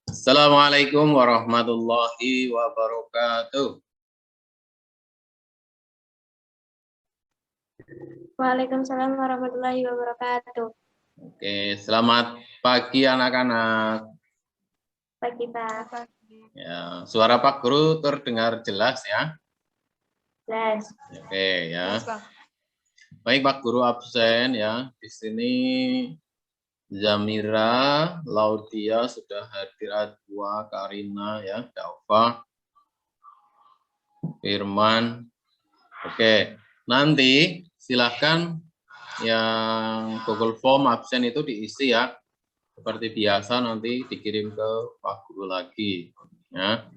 Assalamualaikum warahmatullahi wabarakatuh. Waalaikumsalam warahmatullahi wabarakatuh. Oke, selamat pagi anak-anak. Pagi Pak. Ya, suara Pak Guru terdengar jelas ya. Jelas. Oke ya. Baik, Pak Guru absen ya. Di sini Zamira, Laudia sudah hadir, Adwa, Karina ya, Daufa, Firman. Oke, nanti silahkan yang Google Form absen itu diisi ya. Seperti biasa nanti dikirim ke Pak Guru lagi ya.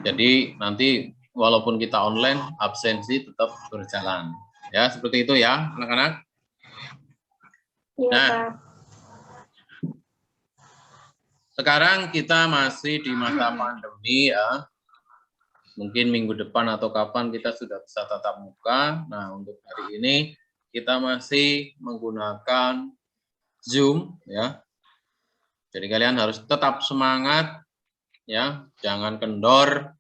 Jadi nanti walaupun kita online absensi tetap berjalan ya, seperti itu ya anak-anak. Iya Nah, Pak. sekarang kita masih di masa pandemi ya. Mungkin minggu depan atau kapan kita sudah bisa tatap muka. Nah, untuk hari ini kita masih menggunakan Zoom ya. Jadi kalian harus tetap semangat ya, jangan kendor,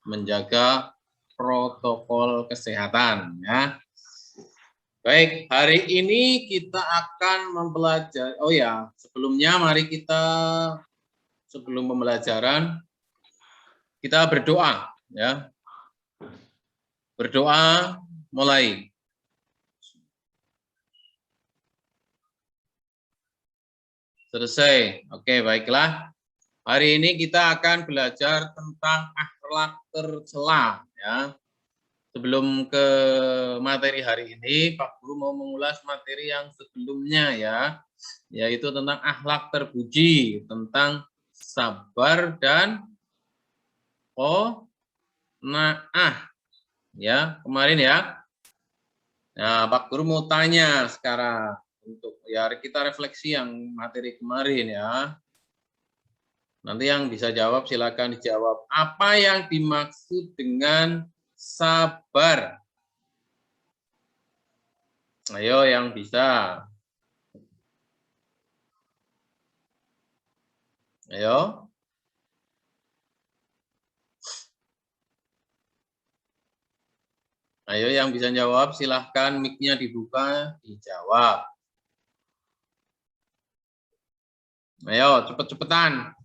menjaga protokol kesehatan ya. Baik, hari ini kita akan mempelajari, oh ya, sebelumnya mari kita sebelum pembelajaran kita berdoa ya. Berdoa mulai. Selesai. Oke, baiklah. Hari ini kita akan belajar tentang akhlak tercela ya. Sebelum ke materi hari ini, Pak Guru mau mengulas materi yang sebelumnya ya, yaitu tentang akhlak terpuji, tentang sabar dan qanaah ya, kemarin ya. Nah, Pak Guru mau tanya sekarang untuk ya kita refleksi yang materi kemarin ya. Nanti yang bisa jawab silakan dijawab. Apa yang dimaksud dengan sabar? Ayo yang bisa. Ayo. Ayo yang bisa jawab silahkan mic-nya dibuka, dijawab. Ayo cepet-cepetan.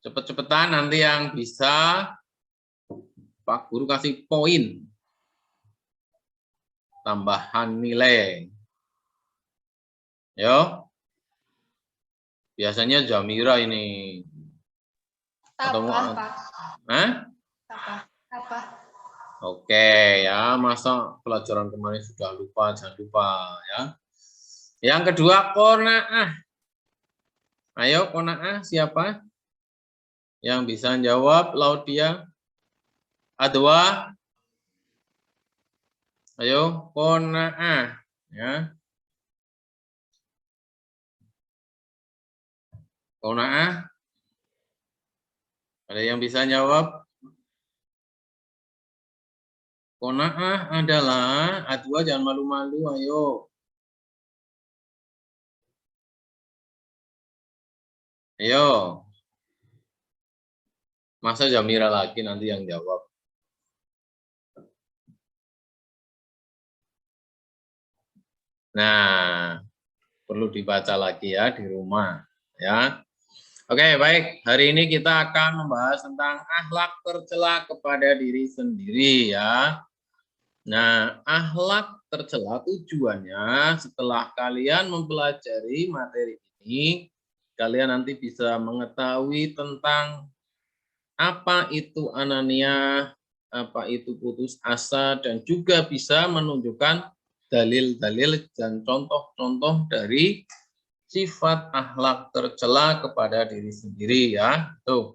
Cepet-cepetan nanti yang bisa Pak Guru kasih poin. Tambahan nilai. Yo. Biasanya Zamira ini. Atau Apa? Oke ya, masa pelajaran kemarin sudah lupa, jangan lupa ya. Yang kedua, qanaah. Ayo qanaah siapa? Yang bisa jawab, Laudia, Adwa. Ayo qanaah ya. Qanaah. Ada yang bisa jawab? Qanaah adalah, Adwa jangan malu-malu, ayo. Ayo. Masa Zamira lagi nanti yang jawab. Nah, perlu dibaca lagi ya di rumah ya. Oke, baik. Hari ini kita akan membahas tentang akhlak tercela kepada diri sendiri ya. Nah, akhlak tercela tujuannya setelah kalian mempelajari materi ini, kalian nanti bisa mengetahui tentang apa itu ananiah, apa itu putus asa, dan juga bisa menunjukkan dalil-dalil dan contoh-contoh dari sifat akhlak tercela kepada diri sendiri ya. Tuh.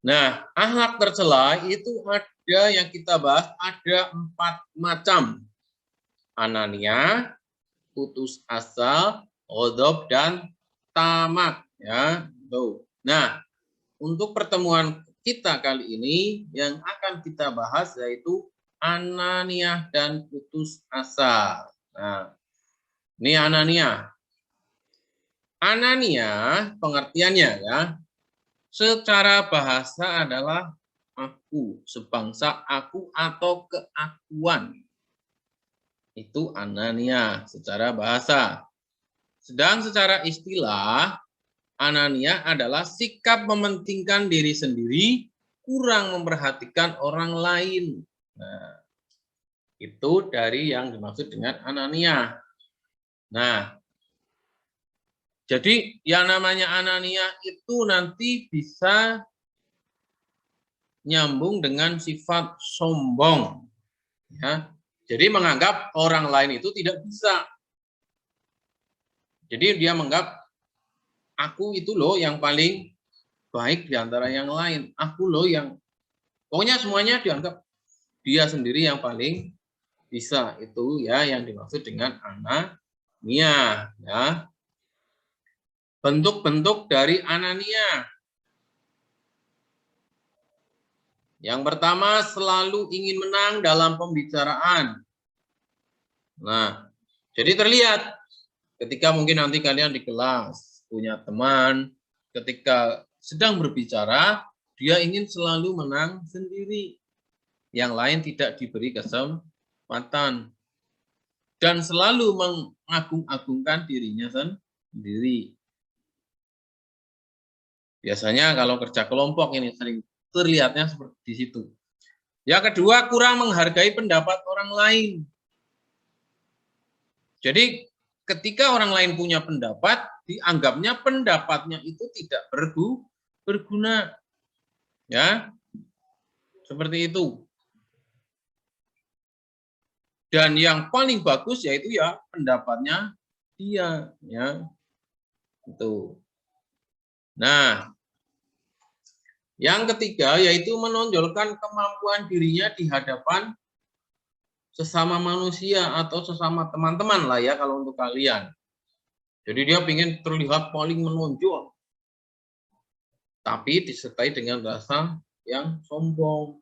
Nah, akhlak tercela itu ada yang kita bahas ada 4 macam. Anania, putus asa, ghadab, dan tamak ya. Tuh. Nah, untuk pertemuan kita kali ini yang akan kita bahas yaitu ananiah dan putus asa. Nah, ini ananiah. Anania pengertiannya ya, secara bahasa adalah aku, sebangsa aku atau keakuan. Itu Anania secara bahasa. Sedang secara istilah, Anania adalah sikap mementingkan diri sendiri, kurang memperhatikan orang lain. Nah, itu dari yang dimaksud dengan Anania. Nah, jadi yang namanya Anania itu nanti bisa nyambung dengan sifat sombong. Ya. Jadi menganggap orang lain itu tidak bisa. Jadi dia menganggap aku itu loh yang paling baik di antara yang lain. Aku loh yang, pokoknya semuanya dianggap dia sendiri yang paling bisa. Itu ya yang dimaksud dengan Anania. Ya. Bentuk-bentuk dari Anania. Yang pertama, selalu ingin menang dalam pembicaraan. Nah, jadi terlihat ketika mungkin nanti kalian di kelas punya teman, ketika sedang berbicara, dia ingin selalu menang sendiri. Yang lain tidak diberi kesempatan. Dan selalu mengagung-agungkan dirinya sendiri. Biasanya kalau kerja kelompok ini sering terlihatnya seperti di situ. Yang kedua, kurang menghargai pendapat orang lain. Jadi ketika orang lain punya pendapat, dianggapnya pendapatnya itu tidak berguna. Ya, seperti itu. Dan yang paling bagus yaitu ya pendapatnya dia. Ya, itu. Nah, yang ketiga yaitu menonjolkan kemampuan dirinya di hadapan sesama manusia atau sesama teman-teman lah ya kalau untuk kalian. Jadi dia ingin terlihat paling menonjol. Tapi disertai dengan rasa yang sombong.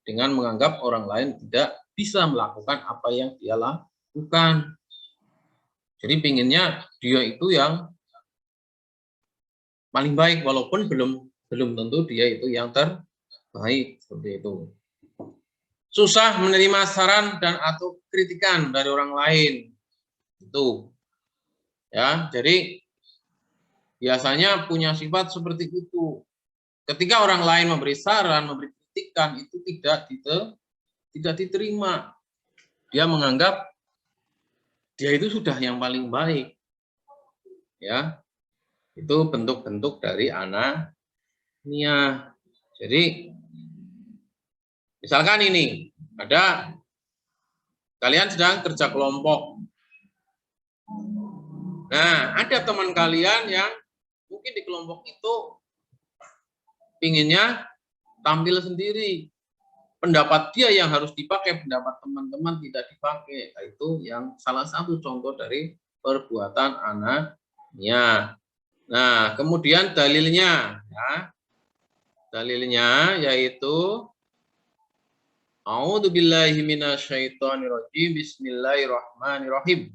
Dengan menganggap orang lain tidak bisa melakukan apa yang dia lakukan. Jadi pinginnya dia itu yang paling baik walaupun belum tentu dia itu yang terbaik seperti itu. Susah menerima saran dan atau kritikan dari orang lain. Itu. Ya, jadi biasanya punya sifat seperti itu. Ketika orang lain memberi saran, memberi kritikan itu tidak diterima. Dia menganggap dia itu sudah yang paling baik. Ya. Itu bentuk-bentuk dari Anania. Jadi misalkan ini ada kalian sedang kerja kelompok. Nah, ada teman kalian yang mungkin di kelompok itu pinginnya tampil sendiri. Pendapat dia yang harus dipakai, pendapat teman-teman tidak dipakai. Itu yang salah satu contoh dari perbuatan Anania. Nah, kemudian dalilnya, ya. Dalilnya yaitu A'udzubillahi minasyaitonirrajim. Bismillahirrahmanirrahim.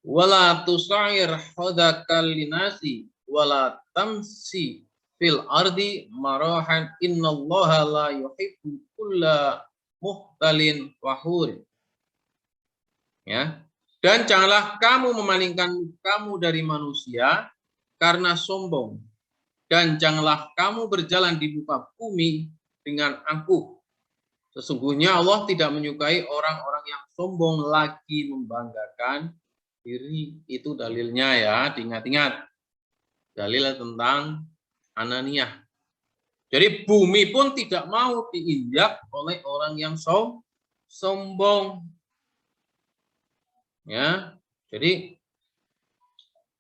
Wala tusa'ir khadakal linasi wala tamsi fil ardi marahan innallaha la yuhibbu kulla muhtalin fakhur. Ya. Dan janganlah kamu memalingkan kamu dari manusia karena sombong. Dan janganlah kamu berjalan di muka bumi dengan angkuh. Sesungguhnya Allah tidak menyukai orang-orang yang sombong lagi membanggakan diri. Itu dalilnya ya, diingat-ingat. Dalil tentang Anania. Jadi bumi pun tidak mau diinjak oleh orang yang sombong. Ya, jadi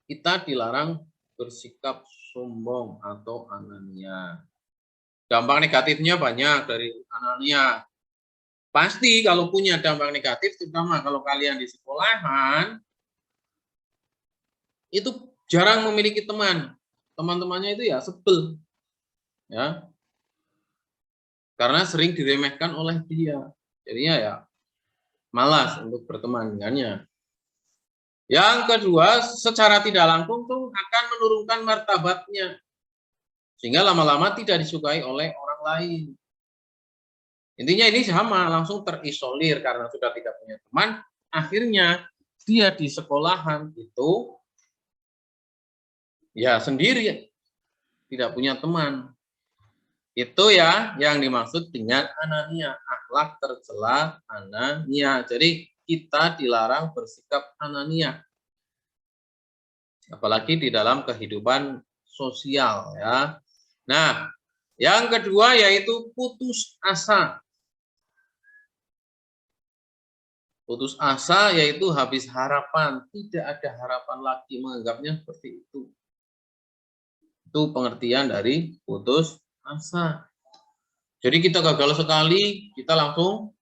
kita dilarang bersikap sombong atau Anania. Dampak negatifnya banyak dari Anania. Pasti kalau punya dampak negatif, terutama kalau kalian di sekolahan, itu jarang memiliki teman. Teman-temannya itu ya sebel. Ya. Karena sering diremehkan oleh dia. Jadinya ya malas untuk berteman dengannya. Yang kedua, secara tidak langsung tuh akan menurunkan martabatnya. Sehingga lama-lama tidak disukai oleh orang lain. Intinya ini sama, langsung terisolir karena sudah tidak punya teman. Akhirnya dia di sekolahan itu ya sendiri, tidak punya teman. Itu ya yang dimaksud dengan anania, akhlak tercela anania. Jadi kita dilarang bersikap anania. Apalagi di dalam kehidupan sosial ya. Nah, yang kedua yaitu putus asa. Putus asa yaitu habis harapan, tidak ada harapan lagi, menganggapnya seperti itu. Itu pengertian dari putus asa. Jadi kita gagal sekali, kita langsung,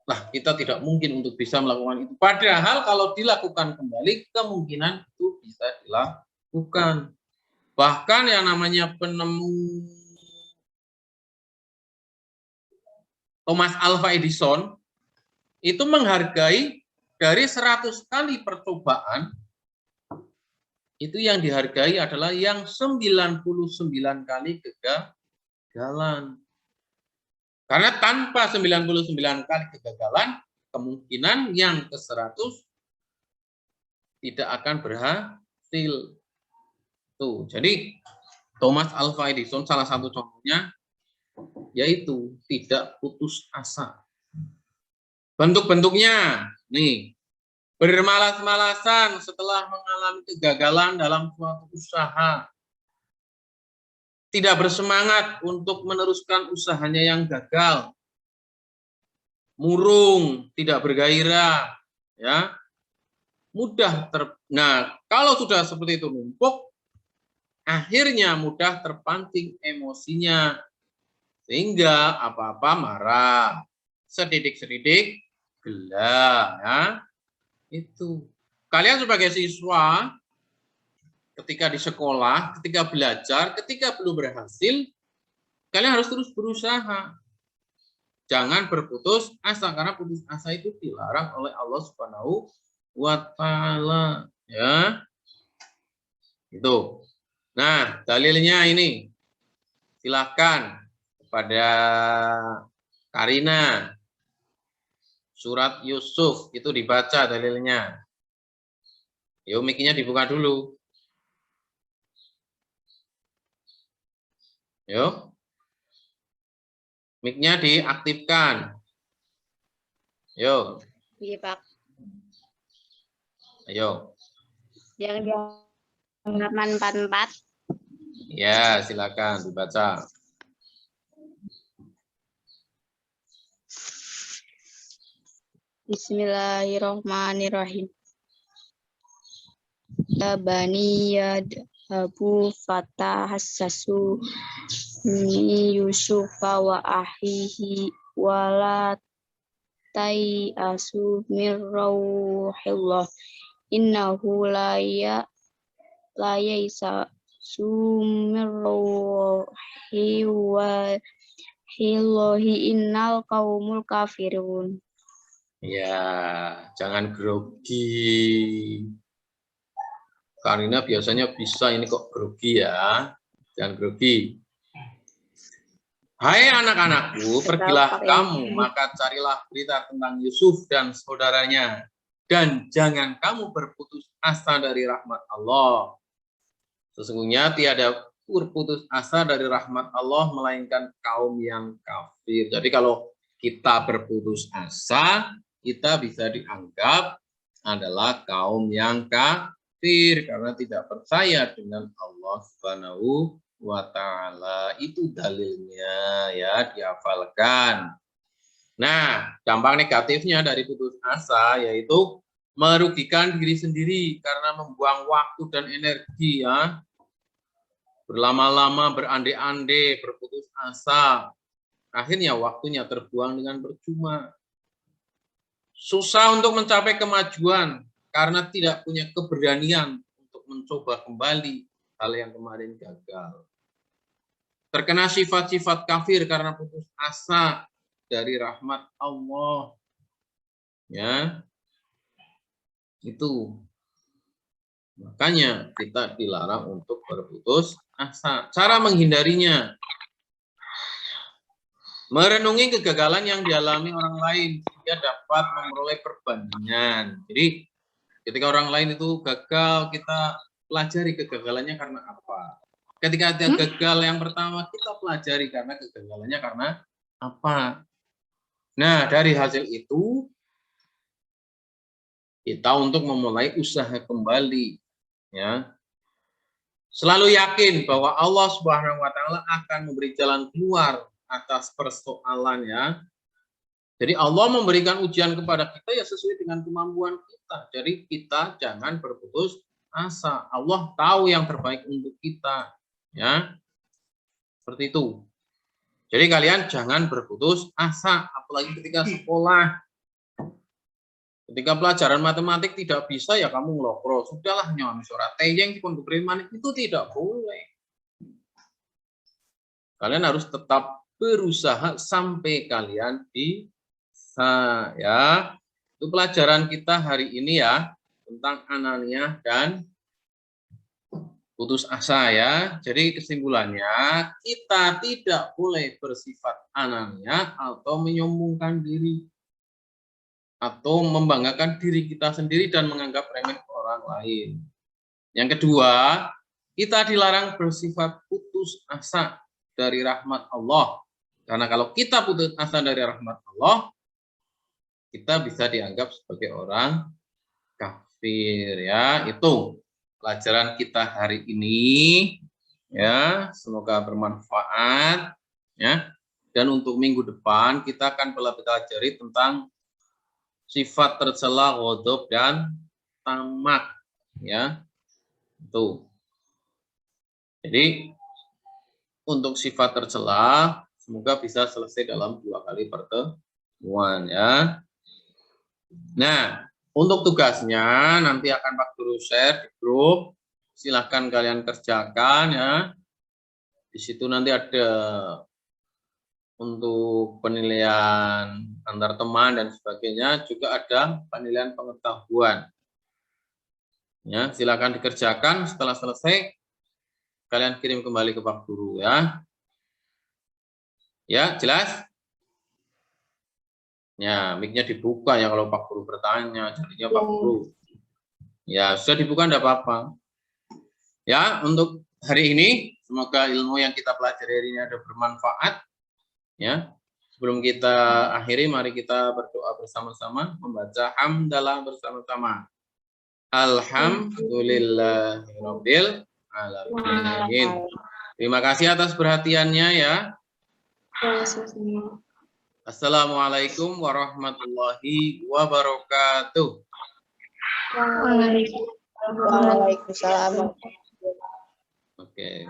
kita tidak mungkin untuk bisa melakukan itu. Padahal kalau dilakukan kembali, kemungkinan itu bisa dilakukan. Bahkan yang namanya penemu Thomas Alva Edison, itu menghargai dari 100 kali percobaan, itu yang dihargai adalah yang 99 kali kegagalan. Karena tanpa 99 kali kegagalan, kemungkinan yang ke-100 tidak akan berhasil. Tuh, jadi Thomas Alva Edison salah satu contohnya yaitu tidak putus asa. Bentuk-bentuknya, nih, bermalas-malasan setelah mengalami kegagalan dalam suatu usaha. Tidak bersemangat untuk meneruskan usahanya yang gagal. Murung, tidak bergairah, ya. Nah, kalau sudah seperti itu numpuk, akhirnya mudah terpancing emosinya. Sehingga apa-apa marah, sedidik-sedidik gelah, ya. Itu. Kalian sebagai siswa, ketika di sekolah, ketika belajar, ketika belum berhasil, kalian harus terus berusaha. Jangan berputus asa, karena putus asa itu dilarang oleh Allah Subhanahu wa Ta'ala. Ya. Itu. Nah, dalilnya ini. Silakan kepada Karina. Surat Yusuf itu dibaca dalilnya. Yuk, mic-nya dibuka dulu. Yuk. Mic-nya diaktifkan. Yuk. Iya, Pak. Ayo. Yang di halaman 44. Ya, silakan dibaca. Bismillahirrahmanirrahim. Ya bani yadhabu fatahassasu min Yusufa wa ahihi wala tai'asu min rauhillah innahu la yaisa sumir rauhi wa hillahi innal qaumul kafirun. Ya, jangan grogi. Karina biasanya bisa, ini kok grogi ya. Jangan grogi. Hai anak-anakku, pergilah kamu, maka carilah berita tentang Yusuf dan saudaranya. Dan jangan kamu berputus asa dari rahmat Allah. Sesungguhnya tiada berputus asa dari rahmat Allah, melainkan kaum yang kafir. Jadi kalau kita berputus asa, kita bisa dianggap adalah kaum yang kafir karena tidak percaya dengan Allah Subhanahu wa Ta'ala. Itu dalilnya ya, dihafalkan. Nah, dampak negatifnya dari putus asa yaitu merugikan diri sendiri karena membuang waktu dan energi ya. Berlama-lama berande-ande, berputus asa. Akhirnya waktunya terbuang dengan percuma. Susah untuk mencapai kemajuan karena tidak punya keberanian untuk mencoba kembali hal yang kemarin gagal. Terkena sifat-sifat kafir karena putus asa dari rahmat Allah. Ya. Itu. Makanya kita dilarang untuk berputus asa. Cara menghindarinya, merenungi kegagalan yang dialami orang lain sehingga dapat memperoleh perbandingan. Jadi ketika orang lain itu gagal, kita pelajari kegagalannya karena apa. Ketika ada gagal yang pertama, kita pelajari karena kegagalannya karena apa. Nah, dari hasil itu, kita untuk memulai usaha kembali. Ya, selalu yakin bahwa Allah Subhanahu wa Ta'ala akan memberi jalan keluar atas persoalan, ya. Jadi Allah memberikan ujian kepada kita ya sesuai dengan kemampuan kita. Jadi kita jangan berputus asa. Allah tahu yang terbaik untuk kita, ya. Seperti itu. Jadi kalian jangan berputus asa, apalagi ketika sekolah. Ketika pelajaran matematik tidak bisa, ya kamu ngelokro. Sudahlah, nyon surat teyeng di pondok Riman itu tidak boleh. Kalian harus tetap berusaha sampai kalian bisa, ya. Itu pelajaran kita hari ini ya, tentang ananiah dan putus asa, ya. Jadi kesimpulannya, kita tidak boleh bersifat ananiah atau menyombongkan diri, atau membanggakan diri kita sendiri dan menganggap remeh orang lain. Yang kedua, kita dilarang bersifat putus asa dari rahmat Allah. Karena kalau kita putus asa dari rahmat Allah, kita bisa dianggap sebagai orang kafir, ya. Itu pelajaran kita hari ini, ya. Semoga bermanfaat, ya. Dan untuk minggu depan kita akan pelajari tentang sifat tercela, ghadab dan tamak, ya. Itu. Jadi untuk sifat tercela semoga bisa selesai dalam 2 kali pertemuan, ya. Nah, untuk tugasnya nanti akan Pak Guru share di grup. Silahkan kalian kerjakan, ya. Di situ nanti ada untuk penilaian antar teman dan sebagainya, juga ada penilaian pengetahuan. Ya, silakan dikerjakan. Setelah selesai, kalian kirim kembali ke Pak Guru, ya. Ya, jelas? Ya, mic-nya dibuka ya kalau Pak Guru bertanya, jadinya Pak Guru. Ya, sudah dibuka enggak apa-apa. Ya, untuk hari ini semoga ilmu yang kita pelajari hari ini ada bermanfaat. Ya. Sebelum kita akhiri, mari kita berdoa bersama-sama, membaca hamdalah bersama-sama. Alhamdulillahirabbil alamin. Terima kasih atas perhatiannya, ya. Assalamualaikum warahmatullahi wabarakatuh. Waalaikumsalam. Oke.